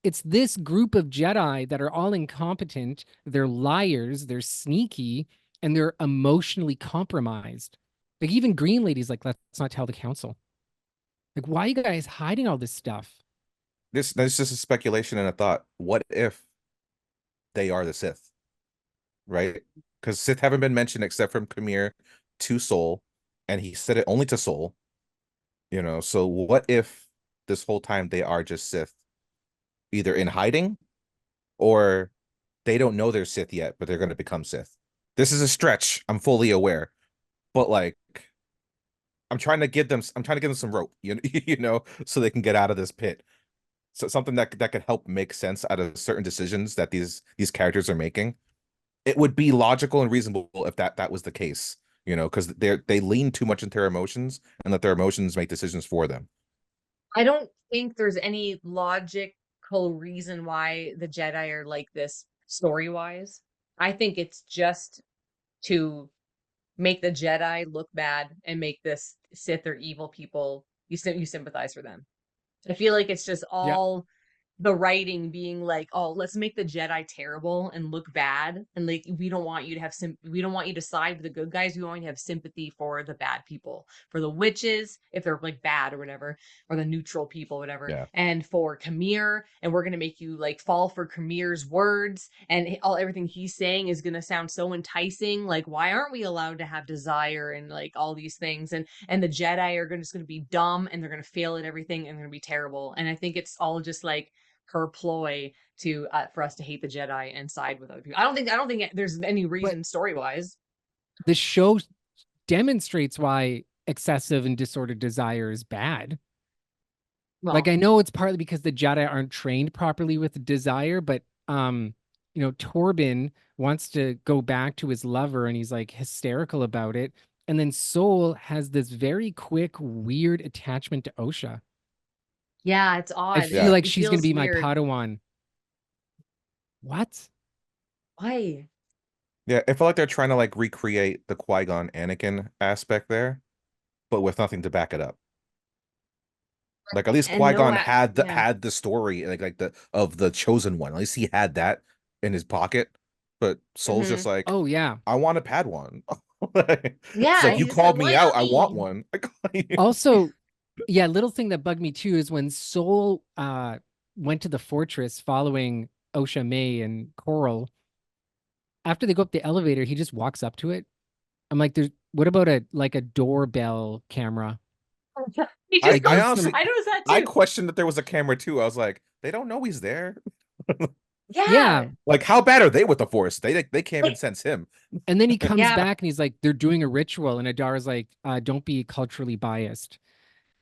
It's this group of Jedi that are all incompetent, they're liars, they're sneaky, and they're emotionally compromised. Like, even Green Lady's like, let's not tell the council. Like, why are you guys hiding all this stuff? That's just a speculation and a thought. What if they are the Sith? Right? Because Sith haven't been mentioned except from Khmer to Soul, and he said it only to Soul. So what if this whole time they are just Sith, either in hiding or they don't know they're Sith yet, but they're going to become Sith? This is a stretch. I'm fully aware, but like, I'm trying to give them some rope, so they can get out of this pit. So something that could help make sense out of certain decisions that these characters are making. It would be logical and reasonable if that was the case, because they lean too much into their emotions and let their emotions make decisions for them. I don't think there's any logical reason why the Jedi are like this story-wise. I think it's just to make the Jedi look bad and make this Sith or evil people, you sympathize for them. I feel like it's just Yeah. all the writing being like, oh, let's make the Jedi terrible and look bad, and like, we don't want you to have we don't want you to side with the good guys. We want you to have sympathy for the bad people, for the witches if they're like bad or whatever, or the neutral people, whatever. Yeah. And for Khmer, and we're gonna make you like fall for Khmer's words, and everything he's saying is gonna sound so enticing. Like, why aren't we allowed to have desire and like all these things? And the Jedi are just gonna be dumb, and they're gonna fail at everything, and they're gonna be terrible. And I think it's all just like her ploy to for us to hate the Jedi and side with other people. I don't think there's any reason story wise. The show demonstrates why excessive and disordered desire is bad. Well, Like, I know it's partly because the Jedi aren't trained properly with desire, but Torben wants to go back to his lover and he's like hysterical about it. And then Soul has this very quick, weird attachment to Osha. yeah, it's I odd. feel like It she's gonna feels be my weird. Padawan. What? Why? Yeah, it felt like they're trying to like recreate the Qui-Gon Anakin aspect there, but with nothing to back it up. Like, at least And no, Qui-Gon had yeah. the story, like the chosen one. At least he had that in his pocket. But Soul's just like, Oh yeah. I want a Padawan. It's Yeah, like, you he's like, called why me out, not I want me? one. Also, yeah, little thing that bugged me too is when Soul went to the fortress following Osha May and Coral. After they go up the elevator, he just walks up to it. I'm like, there's what about a doorbell camera? He I, just Like I goes. use honestly, some I noticed that I too. questioned that there was a camera too. I was like, they don't know he's there. Yeah. yeah. Like, how bad are they with the Force? They can't even Like, sense him. And then he comes yeah. back and he's like, they're doing a ritual, and Adara's like, don't be culturally biased.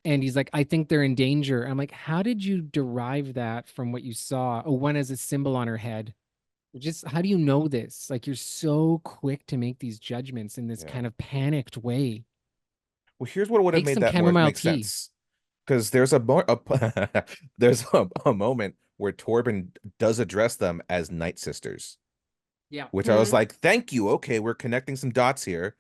And he's like, I think they're in danger. I'm like, how did you derive that from what you saw? Oh, one has a symbol on her head. Just how do you know this? Like you're so quick to make these judgments in this Yeah. kind of panicked way. Well, here's what would have Take made some that more chamomile make tea. sense. Because there's there's a moment where Torben does address them as Night Sisters, Yeah. which I was Mhm. like, thank you. Okay, we're connecting some dots here.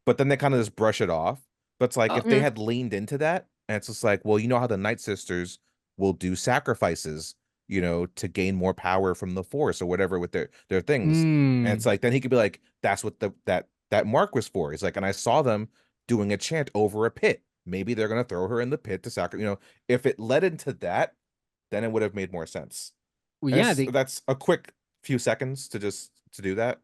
But then they kind of just brush it off. But it's like if they Mhm. had leaned into that, and it's just like, well, you know how the Night Sisters will do sacrifices, to gain more power from the Force or whatever with their things. And it's Mm. like then he could be like, that's what that mark was for. He's like, and I saw them doing a chant over a pit. Maybe they're gonna throw her in the pit to sacrifice. If it led into that, then it would have made more sense. Well, And yeah, that's a quick few seconds to do that.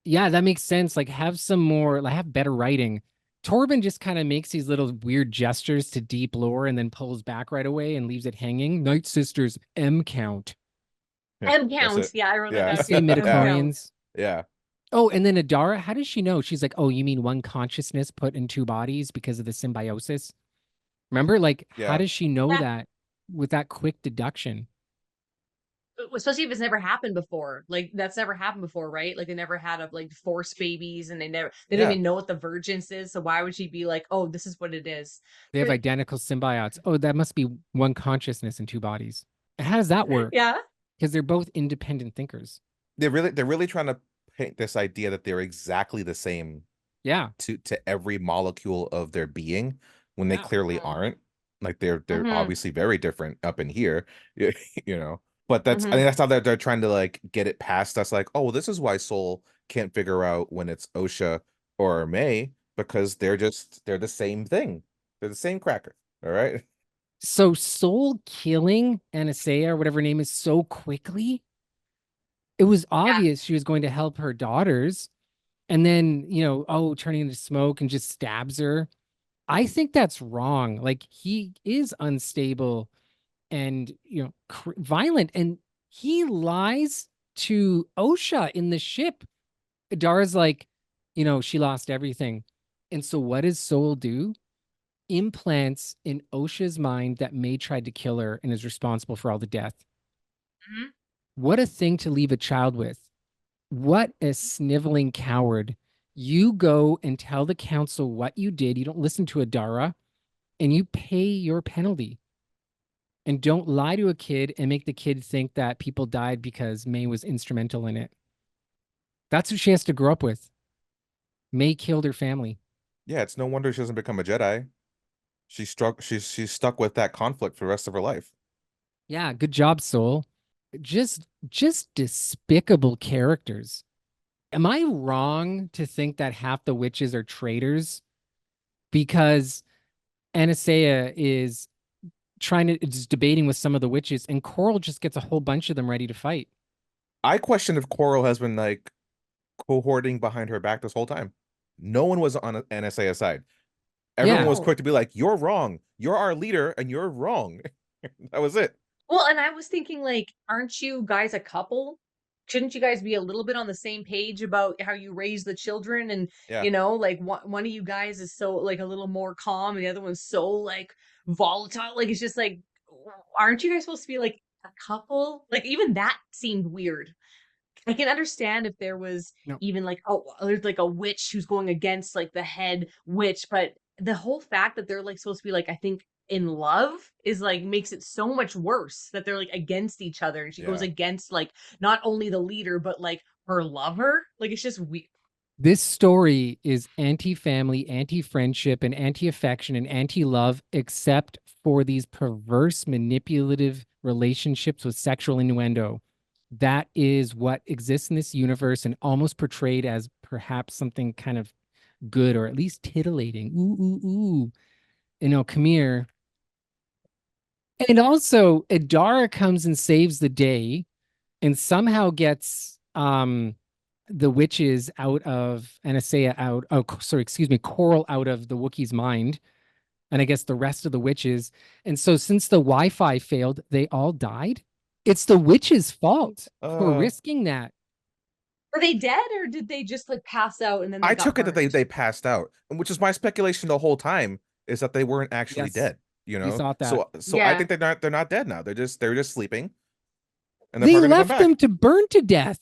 yeah, that makes sense. Like have some more, like have better writing. Torben just kind of makes these little weird gestures to deep lore and then pulls back right away and leaves it hanging. Night Sisters M count. Yeah, M that's count. it. Yeah, I wrote that Yeah. You down say too. M count. midichlorians. Yeah. Oh, and then Adara, how does she know? She's like, oh, you mean one consciousness put in two bodies because of the symbiosis? Remember, like, how Yeah. does she know Yeah. that with that quick deduction? Especially if it's never happened before. Like that's never happened before, right? Like they never had a like forced babies and they didn't Yeah. even know what the virgins is. So why would she be like, oh, this is what it is? They have But identical symbiotes. Oh, that must be one consciousness in two bodies. How does that work? yeah. Because they're both independent thinkers. They're really trying to paint this idea that they're exactly the same Yeah. to every molecule of their being when they Yeah. clearly Mm-hmm. aren't. Like they're Mm-hmm. obviously very different up in here, you know. But I Mm-hmm. think that's how they're trying to like get it past us. Like, oh, well, this is why Soul can't figure out when it's Osha or May because they're the same thing. They're the same cracker. All right. So Soul killing Anastasia or whatever her name is so quickly, it was Yeah. obvious she was going to help her daughters. And then, oh, turning into smoke and just stabs her. I think that's wrong. Like he is unstable and violent, and he lies to Osha in the ship. Dara's like, she lost everything. And so what does Soul do? Implants in Osha's mind that May tried to kill her and is responsible for all the death. Mm-hmm. What a thing to leave a child with. What a sniveling coward. You go and tell the council what you did. You don't listen to Adara and you pay your penalty. And don't lie to a kid and make the kid think that people died because May was instrumental in it. That's what she has to grow up with. May killed her family. Yeah, it's no wonder she doesn't become a Jedi. She's stuck with that conflict for the rest of her life. Yeah, good job, Soul. Just despicable characters. Am I wrong to think that half the witches are traitors? Because Anastasia is debating with some of the witches, and Coral just gets a whole bunch of them ready to fight. I question if Coral has been like cohorting behind her back this whole time. No one was on NSA's side. Everyone Yeah. was No. quick to be like, "You're wrong. You're our leader, and you're wrong." That was it. Well, and I was thinking, like, aren't you guys a couple? Shouldn't you guys be a little bit on the same page about how you raise the children? And, Yeah, like one of you guys is so, like, a little more calm and the other one's so, like, volatile. Like, it's just like, aren't you guys supposed to be, like, a couple? Like, even that seemed weird. I can understand if there was No. even, like, oh, there's, like, a witch who's going against, like, the head witch. But the whole fact that they're, like, supposed to be, like, I think in love is like makes it so much worse that they're like against each other and she goes yeah. against like not only the leader but like her lover. Like it's just weird. This story is anti-family, anti-friendship, and anti-affection and anti-love, except for these perverse, manipulative relationships with sexual innuendo. That is what exists in this universe and almost portrayed as perhaps something kind of good or at least titillating. Ooh, ooh, ooh. Come here. And also, Adara comes and saves the day and somehow gets the witches out of Anastasia out. Oh, sorry, excuse me, Coral out of the Wookiee's mind, and I guess the rest of the witches. And so since the Wi-Fi failed, they all died. It's the witches' fault for risking that. Were they dead, or did they just like pass out and then they I got took it that burned? they passed out, and which is my speculation the whole time is that they weren't actually Yes, dead. You we know, thought that. so I Yeah. think they're not dead now. They're just sleeping, and they're They probably gonna come left them back. to burn to death.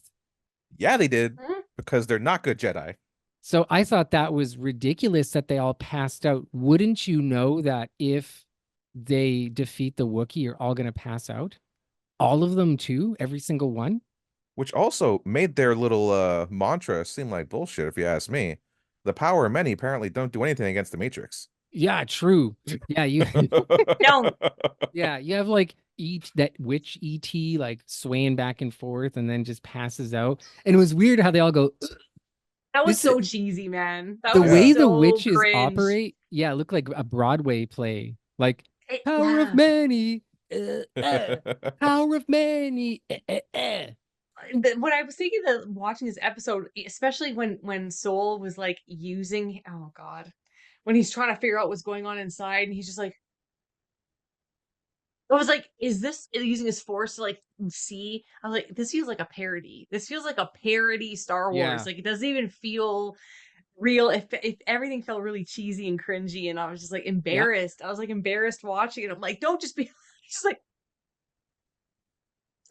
Yeah, they did Mhm. because they're not good Jedi. So I thought that was ridiculous that they all passed out. Wouldn't you know that if they defeat the Wookiee, you're all going to pass out? All of them too? Every single one? Which also made their little mantra seem like bullshit, if you ask me. The power of many apparently don't do anything against the Matrix. Yeah, true. Yeah, you No. yeah, you have like that witch ET like swaying back and forth and then just passes out. And it was weird how they all go That was This so is- cheesy, man. That the was way the so witches cringe. operate. Yeah, it looked like a Broadway play. Like Power Yeah. of many. Power of many. What I was thinking that watching this episode, especially when Soul was like using, oh god, when he's trying to figure out what's going on inside, and he's just like, I was like, is this using his force to like see? I was like, this feels like a parody. This feels like a parody Star Wars. Yeah. Like it doesn't even feel real. If everything felt really cheesy and cringy, and I was just like embarrassed. I was like embarrassed watching it. I'm like, don't just be just like.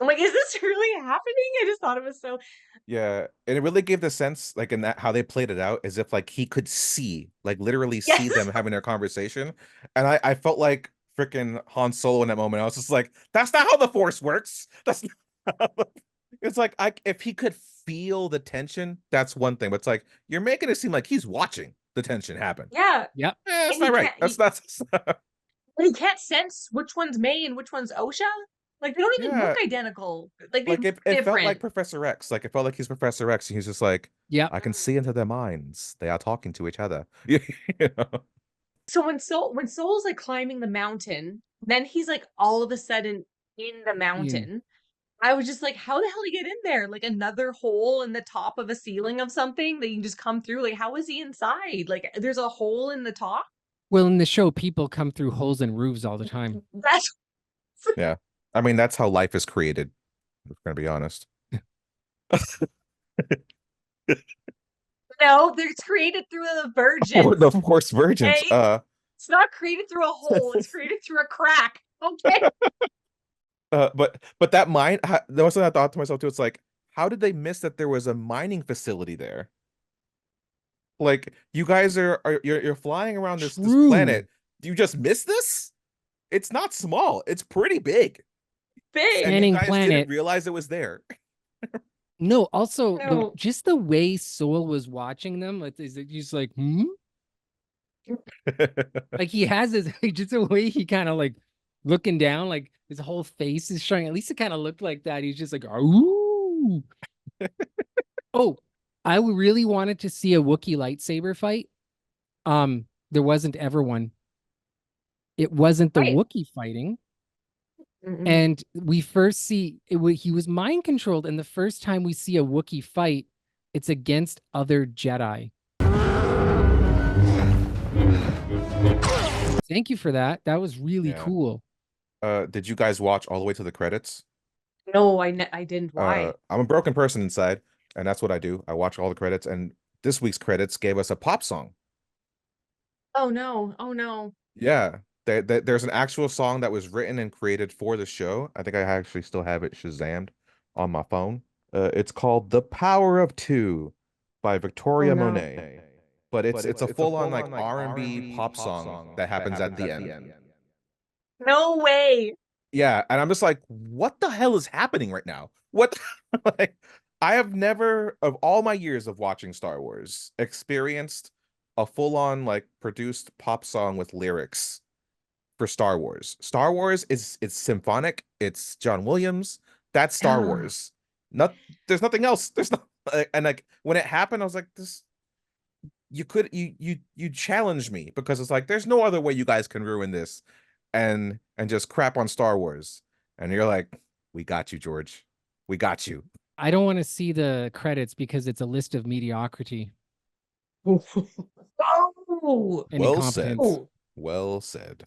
I'm like, is this really happening? I just thought it was so. Yeah, and it really gave the sense, like in that how they played it out, as if like he could see, like literally see Yes. them having their conversation, and I felt like freaking Han Solo in that moment. I was just like, that's not how the Force works. That's not it's like if he could feel the tension, that's one thing, but it's like you're making it seem like he's watching the tension happen. Yeah, That's and not he right. can't- That's but he can't sense which one's May and which one's Osha. Like they don't even look Yeah. identical. Like they like look it felt different. like Professor X. Like it felt like he's Professor X, and he's just like, Yep. I can see into their minds. They are talking to each other. You know? So when Soul's like climbing the mountain, then he's like all of a sudden in the mountain. I was just like, how the hell did he get in there? Like another hole in the top of a ceiling of something that you can just come through. Like, how is he inside? Like, there's a hole in the top. Well, in the show, people come through holes in roofs all the time. That's I mean, that's how life is created. If we're gonna be honest. no, they're created through the virgin. Or the Force Virgins. Hey. It's not created through a hole. It's created through a crack. Okay. But that mine. There was something I thought to myself too. It's like, how did they miss that there was a mining facility there? Like, you guys you're flying around this True. planet. Do you just miss this? It's not small. It's pretty big. Big. And you Spanning guys planet. didn't realize it was there. No, also No. just the way Soul was watching them, he's like, hmm? Like he has his just the way he kind of like looking down, like his whole face is showing. At least it kind of looked like that. He's just like, ooh. Oh, I really wanted to see a Wookiee lightsaber fight. There wasn't ever one. It wasn't the Right. Wookiee fighting. Mm-mm. And we first see he was mind controlled, and the first time we see a Wookiee fight, it's against other Jedi. Thank you for that. That was really Yeah. cool. Did you guys watch all the way to the credits? No, I didn't. Why? I'm a broken person inside, and that's what I do. I watch all the credits, and this week's credits gave us a pop song. Oh no. Oh no. Yeah, there's an actual song that was written and created for the show. I think I actually still have it Shazammed on my phone. It's called "The Power of Two" by Victoria Oh, no. Monet. But it's a full-on like R&B pop song that happens at the end. No way. Yeah, and I'm just like, what the hell is happening right now? What like I have never, of all my years of watching Star Wars, experienced a full-on like produced pop song with lyrics for Star Wars. Star Wars it's symphonic, it's John Williams. That's Star Yeah. Wars. There's nothing else. There's not and like when it happened, I was like, this you challenged me because it's like there's no other way you guys can ruin this and just crap on Star Wars. And you're like, we got you, George. We got you. I don't want to see the credits because it's a list of mediocrity Oh, and Well said. incompetence. oh. Well said.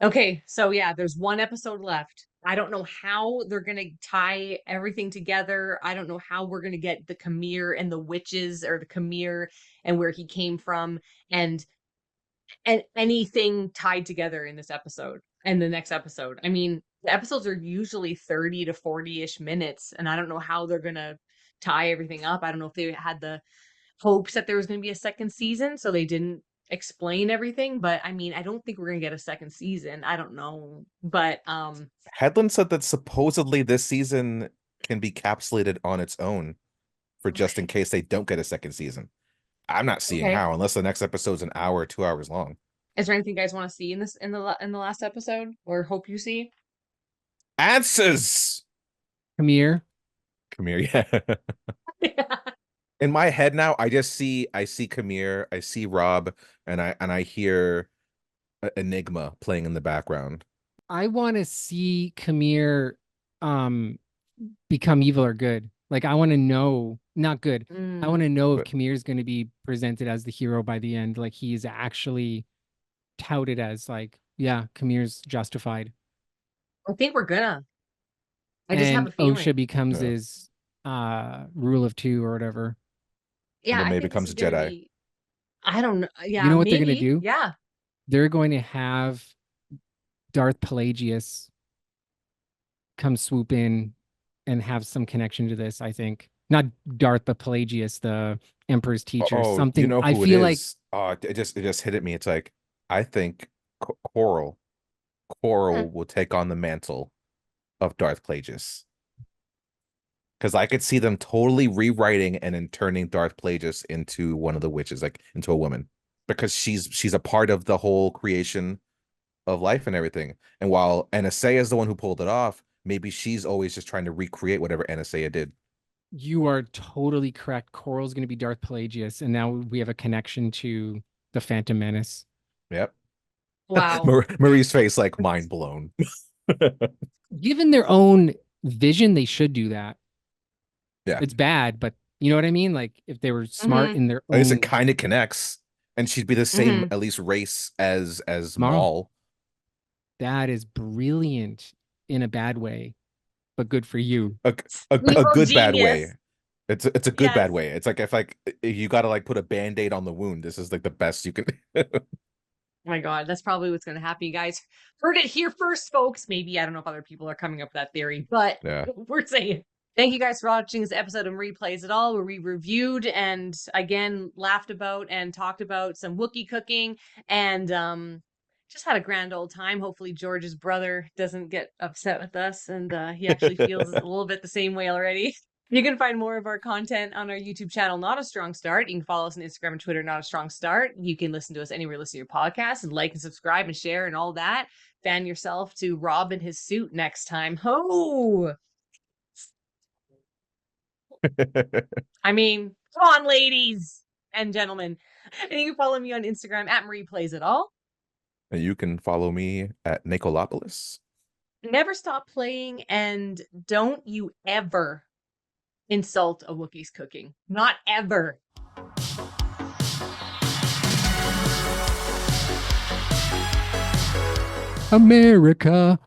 Okay, so yeah, there's one episode left. I don't know how they're gonna tie everything together. I don't know how we're gonna get the Khmer and the witches, or the Khmer and where he came from, and anything tied together in this episode and the next episode. I mean, the episodes are usually 30 to 40-ish minutes, and I don't know how they're gonna tie everything up. I don't know if they had the hopes that there was going to be a second season, so they didn't explain everything. But I mean, I don't think we're going to get a second season. I don't know, but Headland said that supposedly this season can be capsulated on its own for just in case they don't get a second season. I'm not seeing Okay. how, unless the next episode's an hour or 2 hours long. is there anything you guys want to see in this, in the last episode, or hope you see? Answers. Khmer. Come here, yeah. In my head now, I see Khmer, I see Rob, and I hear Enigma playing in the background. I want to see Khmer become evil or good. Like, I want to know, not good. I want to know if But- Khmer is going to be presented as the hero by the end. Like, he is actually touted as like, yeah, Khmer's justified. I think we're gonna. I just have And a feeling. Osha becomes Yeah. his rule of two or whatever. Yeah, then I maybe think becomes this is a gonna Jedi. be- I don't know. Yeah, know what they're gonna maybe. do? Yeah. They're going to have Darth Pelagius come swoop in and have some connection to this, I think. Not Darth, but Pelagius, the Emperor's teacher. Oh, Something you know I who feel it like is? Oh, it just hit at me. It's like, I think Coral will take on the mantle of Darth Plagueis. Because I could see them totally rewriting and then turning Darth Plagueis into one of the witches, like into a woman. Because she's a part of the whole creation of life and everything. And while Anastasia is the one who pulled it off, maybe she's always just trying to recreate whatever Anastasia did. you are totally correct. Coral's going to be Darth Pelagius, and now we have a connection to the Phantom Menace. Yep. Wow. Marie's face like mind blown. Given their own vision, they should do that. Yeah. It's bad, but you know what I mean? Like, if they were smart in their I guess own it kind of connects, and she'd be the same Mhm. at least race as Maul. Maul. that is brilliant in a bad way, but good for you. A Evil good bad way. genius. It's a good bad Yes. way. It's like if you got to like put a band-aid on the wound, this is like the best you can. Oh my God, that's probably what's going to happen, you guys. Heard it here first, folks. Maybe, I don't know if other people are coming up with that theory, but Yeah. we're saying. Thank you guys for watching this episode of Replays It All, where we reviewed and again laughed about and talked about some Wookiee cooking, and just had a grand old time. Hopefully George's brother doesn't get upset with us, and he actually feels a little bit the same way already. You can find more of our content on our YouTube channel, Not a Strong Start. You can follow us on Instagram and Twitter, Not a Strong Start. You can listen to us anywhere you listen to your podcast, and like and subscribe and share and all that. Fan yourself to Rob in his suit next time. Ho! I mean, come on, ladies and gentlemen. And you can follow me on Instagram at Marie Plays It All. And you can follow me at Nicolopolis. Never stop playing, and don't you ever insult a Wookiee's cooking. Not ever. America.